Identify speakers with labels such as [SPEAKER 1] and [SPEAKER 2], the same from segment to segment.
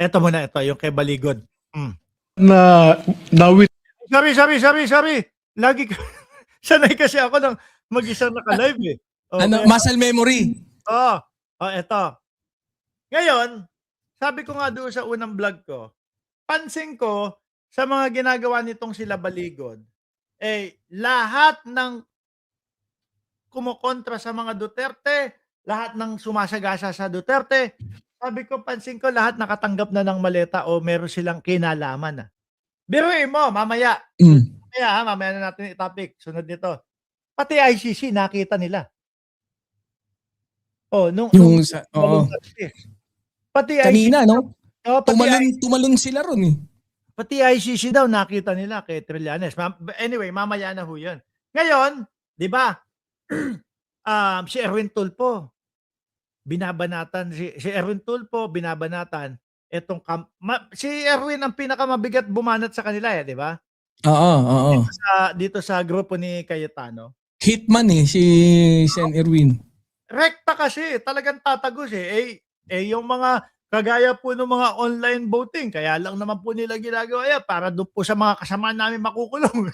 [SPEAKER 1] Eto muna, ito, yung kay Baligod.
[SPEAKER 2] na nawit
[SPEAKER 1] Sorry. Lagi ka, sanay kasi ako ng mag-isa naka-live eh.
[SPEAKER 3] Ano,
[SPEAKER 1] Okay.
[SPEAKER 3] muscle memory.
[SPEAKER 1] Eto. Ngayon, sabi ko nga doon sa unang vlog ko, pansin ko sa mga ginagawa nitong sila Baligod, lahat ng kumukontra sa mga Duterte, lahat ng sumasagasa sa Duterte, sabi ko, pansin ko lahat nakatanggap na ng maleta o meron silang kinalaman. Biruin mo, mamaya na natin i-topic, sunod nito. Pati ICC nakita nila. Pati
[SPEAKER 3] Kanina,
[SPEAKER 1] ICC,
[SPEAKER 3] no? Tumalon sila ron eh.
[SPEAKER 1] Pati ICC daw nakita nila kay Trillanes. Anyway, mamaya na ho yun. Ngayon, di ba, si Erwin Tulfo, binabanatan, si Erwin Tulfo, binabanatan, si Erwin ang pinakamabigat bumanat sa kanila di ba?
[SPEAKER 3] Oo.
[SPEAKER 1] Dito sa grupo ni Cayetano.
[SPEAKER 3] Hitman eh, si Sen Erwin.
[SPEAKER 1] Rekta kasi, talagang tatagos yung mga kagaya po ng mga online voting, kaya lang naman po nila ginagawa yan para doon po sa mga kasama namin makukulong.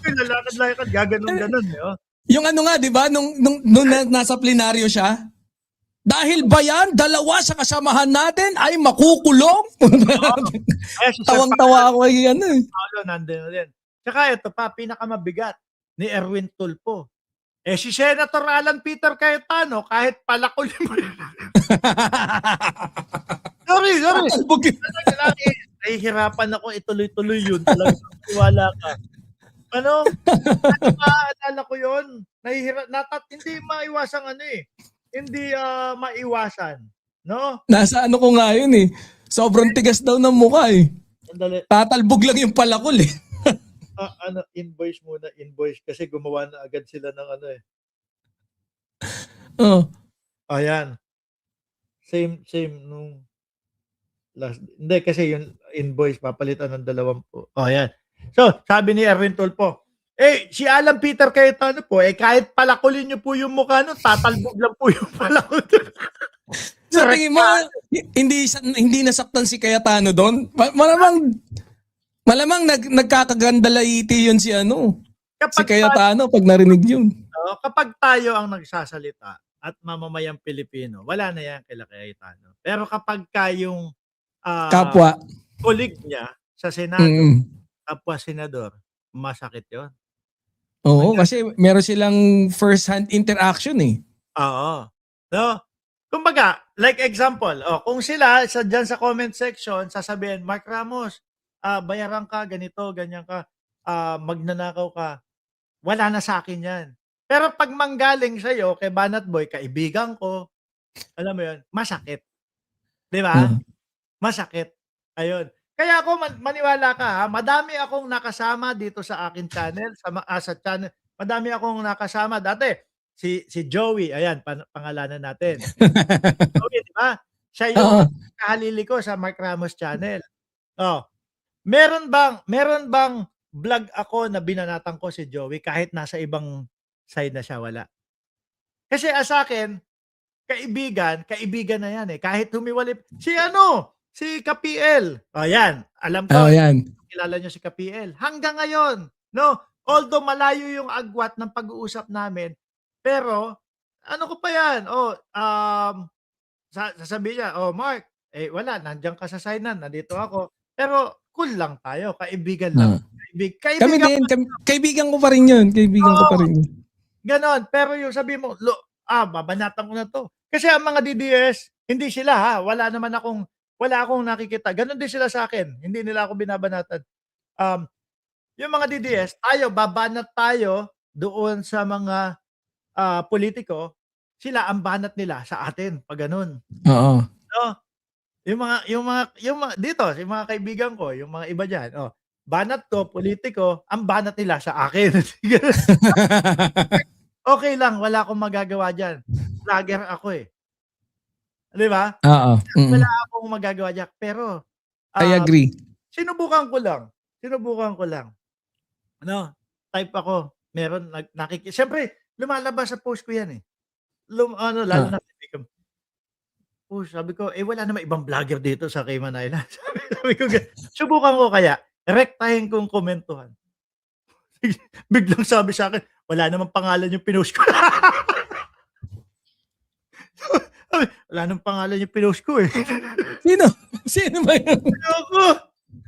[SPEAKER 1] Lalakad-lakad, gaganon-ganon.
[SPEAKER 3] Yung ano nga, di ba, nung nasa plenaryo siya, dahil ba yan, dalawa sa kasamahan natin ay makukulong? Tawang-tawa ako kay ano eh.
[SPEAKER 1] Paolo, nandun din. Tsaka ito pa, pinakamabigat ni Erwin Tulfo. Si Senator Alan Peter Cayetano, kahit palakulin mo Sorry. Nahihirapan ako ituloy-tuloy yun. Talagang tiwala ka. Ano maalala ko yun? Hindi maiwasang hindi maiwasan. No?
[SPEAKER 3] Nasa ano ko nga yun eh. Sobrang tigas daw ng mukha eh.
[SPEAKER 1] Sandali.
[SPEAKER 3] Tatalbog lang yung palakol eh.
[SPEAKER 1] Invoice muna, invoice. Kasi gumawa na agad sila ng Ayan. Same nung last. Hindi, kasi yung invoice, papalitan ng 20. Ayan. So, sabi ni Erwin Tulfo, si Alan Peter Cayetano po, kahit palakulin niyo po yung mukha nun, tatalbog lang po yung palakol.
[SPEAKER 3] Sa tingin mo, hindi nasaktan si Cayetano doon? Malamang nagkakagandalaiti yun si si Cayetano pag narinig yun.
[SPEAKER 1] Kapag tayo ang nagsasalita at mamamayang Pilipino, wala na yan kay Cayetano. Pero kapag kayong
[SPEAKER 3] kapwa
[SPEAKER 1] colleague niya sa Senado, kapwa senador, masakit yun.
[SPEAKER 3] Oo, kasi meron silang first-hand interaction eh.
[SPEAKER 1] Oo. No? Kumbaga, like example, kung sila dyan sa comment section, sasabihin, Mark Ramos, bayaran ka, ganito, ganyan ka, magnanakaw ka, wala na sa akin yan. Pero pag manggaling sa'yo, kay Banat Boy, kaibigan ko, alam mo yun, masakit. Di ba? Masakit. Ayun. Kaya ako, maniwala ka madami akong nakasama dito sa akin channel, sa channel, madami akong nakasama. Dati, si Joey, ayan, pangalanan natin. Joey, di ba? Siya yung kahalili ko sa Mark Ramos channel. Meron bang vlog ako na binanatan ko si Joey kahit nasa ibang side na siya? Wala. Kasi sa akin, kaibigan na yan Kahit humiwalip, si Kapiel. Ayan, alam ko. Kilala niyo si Kapiel. Hanggang ngayon, no? Although malayo yung agwat ng pag-uusap namin, pero ano ko pa yan? Sasabihin niya, Mark, wala, nandiyan ka sa sign-on, nandito ako. Pero cool lang tayo, kaibigan lang.
[SPEAKER 3] Kami din, kaibigan ko pa rin yun. Kaibigan ko pa rin yun.
[SPEAKER 1] Ganon, pero yung sabi mo, babanatan ko na to. Kasi ang mga DDS, hindi sila wala akong nakikita. Ganon din sila sa akin. Hindi nila ako binabanatan. Yung mga DDS, babanat tayo doon sa mga politiko, sila ang banat nila sa atin pag ganun.
[SPEAKER 3] Oo.
[SPEAKER 1] No? Yung mga dito, yung mga kaibigan ko, yung mga iba diyan, banat ko, politiko, ang banat nila sa akin. Okay lang, wala akong magagawa diyan. Vlogger ako Di ba?
[SPEAKER 3] Oo.
[SPEAKER 1] Wala akong magagawa diyan, pero
[SPEAKER 3] I agree.
[SPEAKER 1] Sinubukan ko lang. Type ako, meron siyempre lumalabas sa post ko yan lalo na nag-post. Sabi ko, wala namang ibang vlogger dito sa Cayman Islands. Sabi ko, subukan ko kaya, rektahin kong komentuhan. Biglang sabi sa akin, wala namang pangalan yung pinost ko. Sabi, wala namang pangalan yung pinost ko eh.
[SPEAKER 3] Sino? Sino ba yun?
[SPEAKER 1] Ako,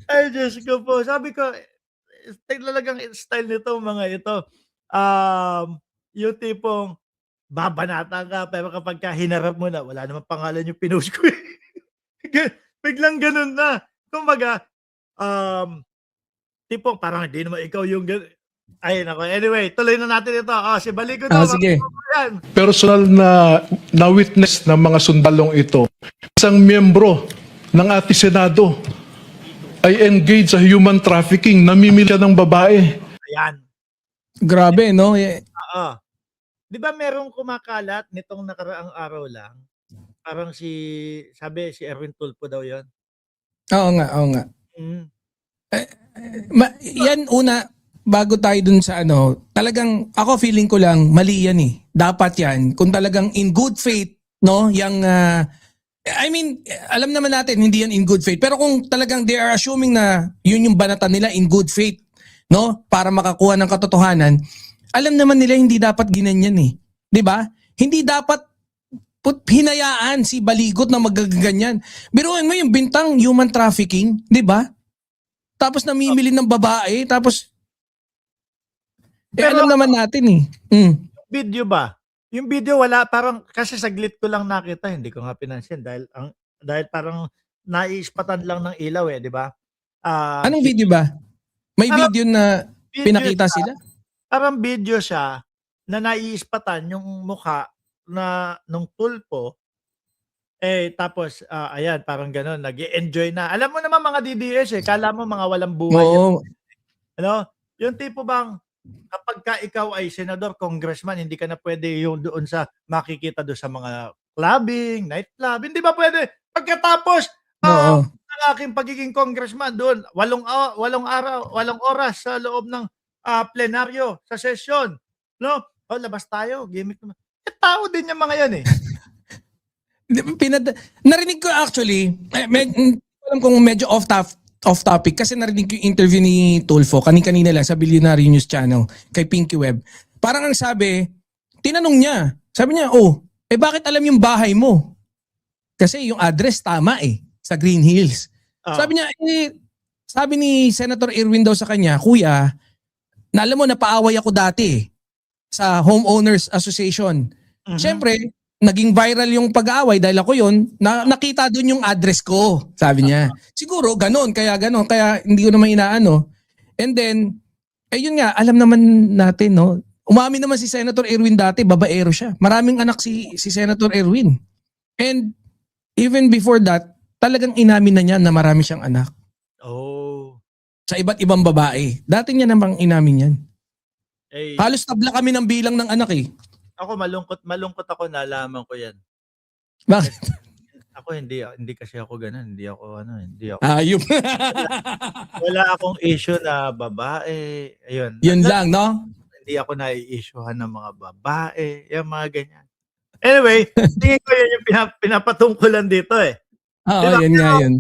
[SPEAKER 1] ay Diyos ko po. Sabi ko, talagang style nito mga ito. Yung tipong babanatan ka, pero kapag hinarap mo na, wala namang pangalan yung pinost ko eh. Biglang ganun na. Kumbaga, tipong parang hindi naman ikaw yung ay nako. Anyway, tuloy na natin ito. Si Baligo daw.
[SPEAKER 3] Sige.
[SPEAKER 1] Yan.
[SPEAKER 2] personal na witness ng mga sundalong ito, isang miyembro ng ating Senado ay engaged sa human trafficking, namimili siya ng babae.
[SPEAKER 1] Ayan.
[SPEAKER 3] Grabe, no?
[SPEAKER 1] Oo. Di ba merong kumakalat nitong nakaraang araw lang? Parang sabi si Erwin Tulfo daw yon.
[SPEAKER 3] Oo nga, oo nga.
[SPEAKER 1] Mm.
[SPEAKER 3] Yan una, bago tayo dun sa ano, talagang ako feeling ko lang mali yan eh. Dapat yan, kung talagang in good faith, no, yung I mean, alam naman natin hindi yan in good faith, pero kung talagang they are assuming na yun yung banatan nila in good faith, no, para makakuha ng katotohanan, alam naman nila hindi dapat ginanyan eh. 'Di ba? Hindi dapat hinayaan si Baligot na magaganyan. Biruin mo yung bintang human trafficking, 'di ba? Tapos namimili ng babae, tapos
[SPEAKER 1] Pero
[SPEAKER 3] alam naman natin eh.
[SPEAKER 1] video ba? Yung video wala, parang kasi saglit ko lang nakita, hindi ko nga pinansin dahil parang naiispatan lang ng ilaw eh, di ba?
[SPEAKER 3] Anong video ba? May
[SPEAKER 1] Parang
[SPEAKER 3] video na
[SPEAKER 1] video
[SPEAKER 3] pinakita
[SPEAKER 1] siya,
[SPEAKER 3] sila?
[SPEAKER 1] parang video siya na naiispatan yung mukha na nung Tulfo. Tapos ayan, parang gano'n, nag-e-enjoy na. Alam mo naman mga DDS kala mo mga walang buhay yan.
[SPEAKER 3] Oo.
[SPEAKER 1] Ano? Yung tipo bang kapagka ikaw ay senador, congressman, hindi ka na pwede yung doon sa makikita doon sa mga clubbing, nightclub. Hindi ba pwede? Pagkatapos
[SPEAKER 3] Oo.
[SPEAKER 1] ng aking pagiging congressman doon, 8 oras sa loob ng plenaryo, sa session. No? Labas tayo, gimmick naman. Tao din yung mga yan eh.
[SPEAKER 3] Narinig ko actually, alam kong medyo off topic kasi narinig ko yung interview ni Tulfo kanina lang sa Billionaire News Channel kay Pinky Web. Parang ang sabi, tinanong niya, sabi niya, bakit alam yung bahay mo? Kasi yung address tama sa Green Hills. Sabi niya, sabi ni Senator Erwin daw sa kanya, kuya, na alam mo, napaaway ako dati sa Homeowners Association. Siyempre, naging viral yung pag-aaway dahil ako yun, nakita doon yung address ko, sabi niya. Siguro, kaya hindi ko naman inaano. And then, yun nga, alam naman natin, no? Umamin naman si Senator Erwin dati, babaero siya. Maraming anak si Senator Erwin. And even before that, talagang inamin na niya na marami siyang anak.
[SPEAKER 1] Oh.
[SPEAKER 3] Sa iba't ibang babae. Dati niya namang inamin yan. Halos tabla kami ng bilang ng anak eh.
[SPEAKER 1] Ako malungkot ako, nalaman ko yan.
[SPEAKER 3] Bakit?
[SPEAKER 1] Ako hindi kasi ako gano'n, hindi ako.
[SPEAKER 3] Ayun.
[SPEAKER 1] Wala akong issue na babae, ayun.
[SPEAKER 3] Yun lang, no?
[SPEAKER 1] Hindi ako nai-issuehan ng mga babae, yung mga ganyan. Anyway, tingin ko yun yung pinapatungkulan dito eh.
[SPEAKER 3] Oo,
[SPEAKER 1] Diba?
[SPEAKER 3] yun nga yun.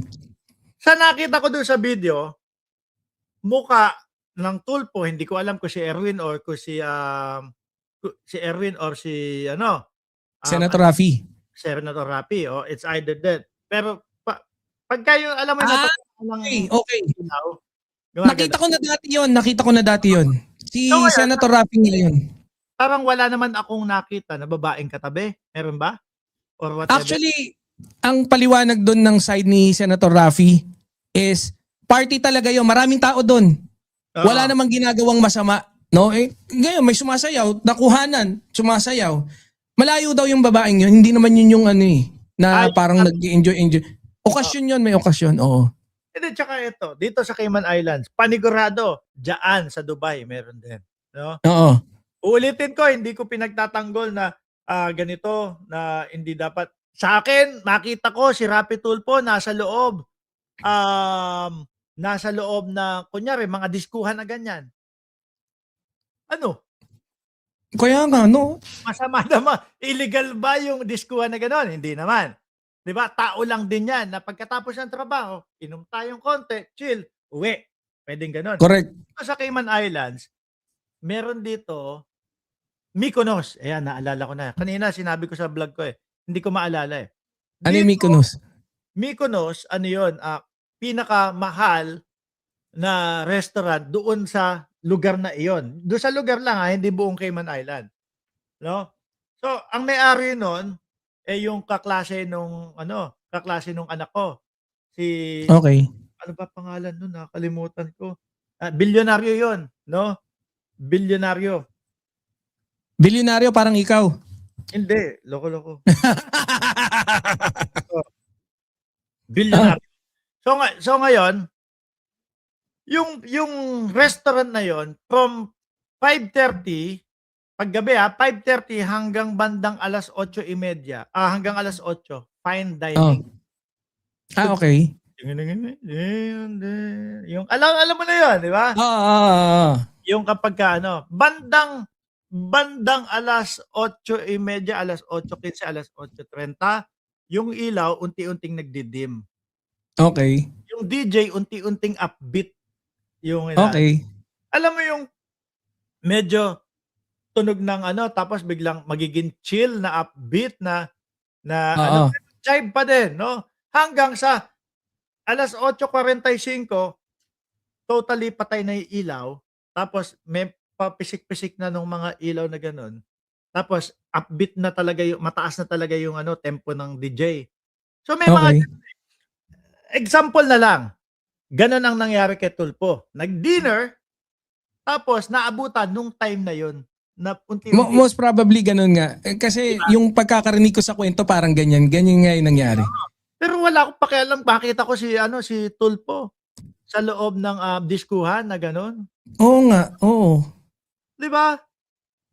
[SPEAKER 1] Sa nakita ko dun sa video, mukha ng Tulfo, hindi ko alam kung si Erwin or kung si Erwin or si
[SPEAKER 3] Senator Raffy.
[SPEAKER 1] Senator Raffy, it's either that. Pero pagka yung alam mo
[SPEAKER 3] Okay. Nakita ko na dati yun. Si Senator Raffy nga yun.
[SPEAKER 1] Parang wala naman akong nakita na babaeng katabi. Meron ba? Or whatever?
[SPEAKER 3] Actually, ang paliwanag doon ng side ni Senator Raffy is party talaga yun. Maraming tao doon. Wala namang ginagawang masama. No? Ngayon, may sumasayaw, nakuhanan, sumasayaw. Malayo daw yung babaeng yun. Hindi naman yun yung na parang nag-enjoy. Okasyon yun, may okasyon. Oo.
[SPEAKER 1] Hindi, tsaka ito, dito sa Cayman Islands, panigurado, dyan sa Dubai, meron din. No?
[SPEAKER 3] Oo.
[SPEAKER 1] Uulitin ko, hindi ko pinagtatanggol na ganito, na hindi dapat. Sa akin, makita ko si Raffy Tulfo nasa loob. Nasa loob na, kunyari, mga diskuhan na ganyan. Ano?
[SPEAKER 3] Kaya nga, no?
[SPEAKER 1] Masama naman. Illegal ba yung diskuhan na gano'n? Hindi naman. 'Di ba? Tao lang din 'yan na pagkatapos ng trabaho, inom tayong konti, chill, uwi. Puwedeng gano'n.
[SPEAKER 3] Correct.
[SPEAKER 1] Dito sa Cayman Islands, meron dito Mykonos, ayan naalala ko na. Kanina sinabi ko sa vlog ko, hindi ko maalala, eh.
[SPEAKER 3] Ano yung
[SPEAKER 1] Dito,
[SPEAKER 3] Mykonos?
[SPEAKER 1] Mykonos ano 'yun, pinakamahal na restaurant doon sa lugar na iyon. Do'n sa lugar lang, hindi buong Cayman Island, 'no? So, ang may-ari nun, yung kaklase nung anak ko. Si
[SPEAKER 3] Okay.
[SPEAKER 1] ano ba pangalan nun, nakalimutan ko. Bilyonaryo 'yun, 'no? Bilyonaryo.
[SPEAKER 3] Bilyonaryo parang ikaw.
[SPEAKER 1] Hindi, loko-loko. Oh, bilyonaryo. So ngayon, yung restaurant na 'yon from 5:30 paggabi, 5:30 hanggang bandang 8:30, hanggang 8:00 fine
[SPEAKER 3] Oh.
[SPEAKER 1] dining.
[SPEAKER 3] Okay.
[SPEAKER 1] Yung alam mo na 'yon, 'di ba?
[SPEAKER 3] Oo.
[SPEAKER 1] Yung kapagka bandang bandang 8:30, 8:15, 8:30, yung ilaw unti-unting nagdidim.
[SPEAKER 3] Okay.
[SPEAKER 1] Yung DJ unti-unting upbeat yung inaano.
[SPEAKER 3] Okay.
[SPEAKER 1] Alam mo yung medyo tunog ng tapos biglang magiging chill na upbeat na
[SPEAKER 3] Oo.
[SPEAKER 1] jive pa din, 'no? Hanggang sa 8:45 totally patay na yung ilaw, tapos may papisik-pisik na nung mga ilaw na gano'n. Tapos upbeat na talaga yung mataas na talaga yung tempo ng DJ. So may mga
[SPEAKER 3] Okay.
[SPEAKER 1] example na lang, gano'n ang nangyari kay Tulfo. Nag-dinner, tapos naabutan nung time na yun na unti-unti.
[SPEAKER 3] Most probably ganun nga. Kasi
[SPEAKER 1] Diba?
[SPEAKER 3] yung pagkakarinig ko sa kwento parang ganyan. Ganyan nga yung nangyari.
[SPEAKER 1] Pero wala akong pakialam, makita ko si Tulfo sa loob ng diskuhan na gano'n.
[SPEAKER 3] Oo nga. Oo.
[SPEAKER 1] 'Di ba?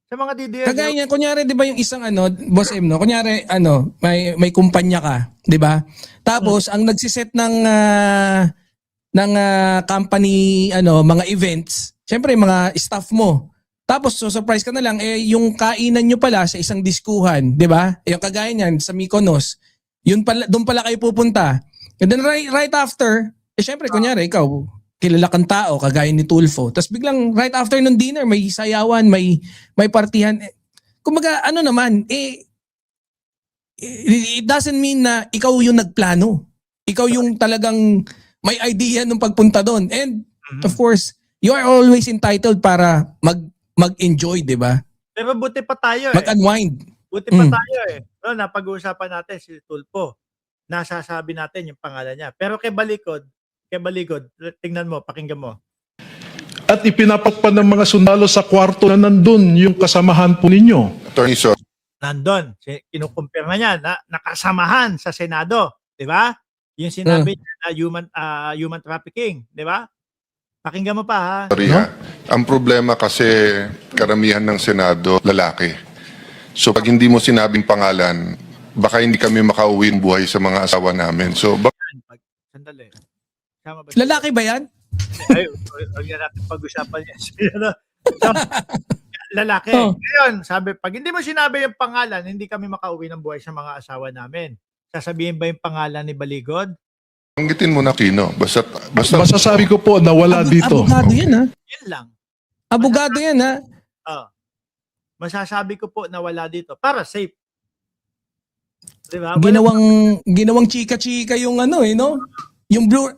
[SPEAKER 1] Sa mga DDS.
[SPEAKER 3] Kagaya niyan, kunyari 'di ba yung isang Boss M, no? Kunyari may kumpanya ka, 'di ba? Tapos ang nagsiset ng company mga events, syempre mga staff mo. Tapos surprise ka na lang yung kainan nyo pala sa isang diskuhan, 'di ba? Yung kagaya niyan sa Mykonos, yun pala doon pala kayo pupunta. And then right after, syempre kunyari ikaw kilala kang tao kagaya ni Tulfo. Tapos biglang right after ng dinner may sayawan, may partihan. Kumbaga it doesn't mean na ikaw yung nagplano. Ikaw yung talagang may idea nung pagpunta doon. And of course, you are always entitled para mag-enjoy, 'di ba?
[SPEAKER 1] Pero buti pa tayo
[SPEAKER 3] Mag-unwind.
[SPEAKER 1] Buti pa tayo No, napag-uusapan natin si Tulfo. Nasasabi natin yung pangalan niya. Pero kay Balikod, tingnan mo, pakinggan mo.
[SPEAKER 2] At ipinapat ng mga sundalo sa kwarto na nandun yung kasamahan po ninyo.
[SPEAKER 4] Attorney Sor,
[SPEAKER 1] Nandun, kinukumpir na niya na nakasamahan sa Senado, 'di ba? Yung sinabi niya na human trafficking, 'di ba? Pakinggan mo pa ha.
[SPEAKER 4] sorry ha. Ang problema kasi karamihan ng Senado lalaki. So pag hindi mo sinabing pangalan, baka hindi kami makauwi ng buhay sa mga asawa namin. So
[SPEAKER 1] Sandali. Tama ba?
[SPEAKER 3] Lalaki ba yan?
[SPEAKER 1] Ay, huwag na natin pag-usapan yan. So, lalaki.
[SPEAKER 3] Oh.
[SPEAKER 1] Ngayon, sabi, pag hindi mo sinabi yung pangalan, hindi kami makauwi ng buhay sa mga asawa namin. Sasabihin ba yung pangalan ni Baligod?
[SPEAKER 4] banggitin mo na sino. Basta
[SPEAKER 2] Masasabi ko po na wala dito.
[SPEAKER 3] Abogado yan ha.
[SPEAKER 1] Yun lang.
[SPEAKER 3] Abogado yan ha.
[SPEAKER 1] Masasabi ko po na wala dito. Para safe. Diba?
[SPEAKER 3] Ginawang chika-chika yung no? Yung blue,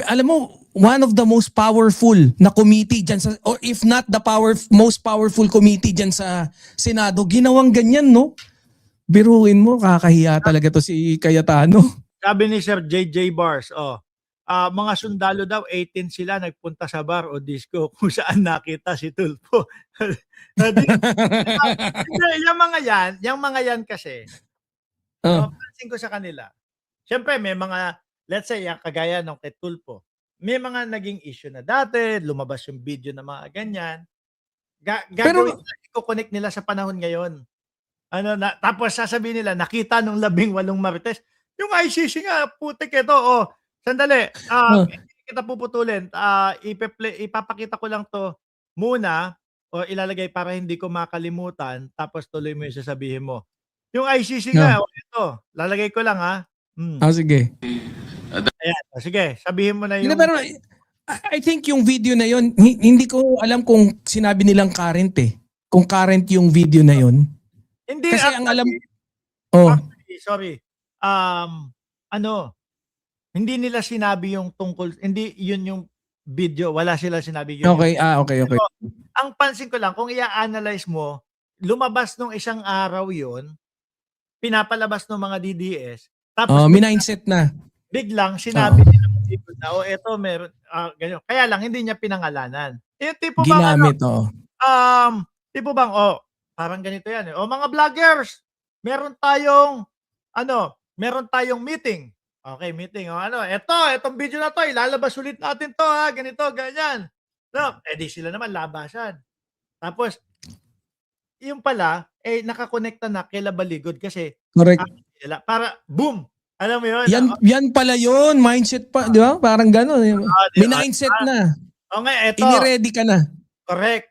[SPEAKER 3] alam mo, one of the most powerful na committee dyan sa, or if not the most powerful committee dyan sa Senado, ginawang ganyan, no? Biruin mo, kakahiya talaga to si Cayetano.
[SPEAKER 1] Sabi ni Sir JJ Bars, mga sundalo daw, 18 sila, nagpunta sa bar o disco kung saan nakita si Tulfo. Yung mga yan kasi, pansin ko sa kanila. Siyempre, may mga, let's say, yung kagaya ng kay Tulfo, may mga naging issue na dati, lumabas yung video ng mga ganyan. Gagawin nila, i-connect nila sa panahon ngayon. Tapos sasabihin nila, nakita nung 18 marites. Yung ICC nga, putik ito. Sandali. Hindi kita puputulin. Ipapakita ko lang to muna o ilalagay para hindi ko makalimutan. Tapos tuloy mo yung sasabihin mo. Yung ICC nga, ito. Lalagay ko lang ha.
[SPEAKER 3] Sige.
[SPEAKER 1] Ayan. Sige, sabihin mo na
[SPEAKER 3] Hindi,
[SPEAKER 1] yung...
[SPEAKER 3] pero I think yung video na yon, hindi ko alam kung sinabi nilang current eh. Kung current yung video na yon.
[SPEAKER 1] Hindi,
[SPEAKER 3] Kasi ang alam...
[SPEAKER 1] actually, sorry. Hindi nila sinabi yung tungkol, hindi yun yung video, wala sila sinabi yun.
[SPEAKER 3] Okay, okay.
[SPEAKER 1] Pero, ang pansin ko lang, kung i-analyze mo, lumabas nung isang araw yun, pinapalabas ng mga DDS, tapos
[SPEAKER 3] mindset na.
[SPEAKER 1] biglang sinabi nila na, eto meron, ganyan. Kaya lang, hindi niya pinangalanan. Yung tipo bang,
[SPEAKER 3] Ginamit,
[SPEAKER 1] tipo bang, parang ganito yan. Mga vloggers, meron tayong meeting. Okay, meeting. Etong video na to, ilalabas ulit natin to, ganito, ganyan. No, di sila naman labasan. Tapos, yung pala, nakakonekta na kila Baligod kasi,
[SPEAKER 3] correct.
[SPEAKER 1] para, boom! Alam mo yun?
[SPEAKER 3] Yan pala yun, mindset pa, di ba? Parang gano'n. May mindset na.
[SPEAKER 1] Okay, eto.
[SPEAKER 3] Iniready ka na.
[SPEAKER 1] Correct.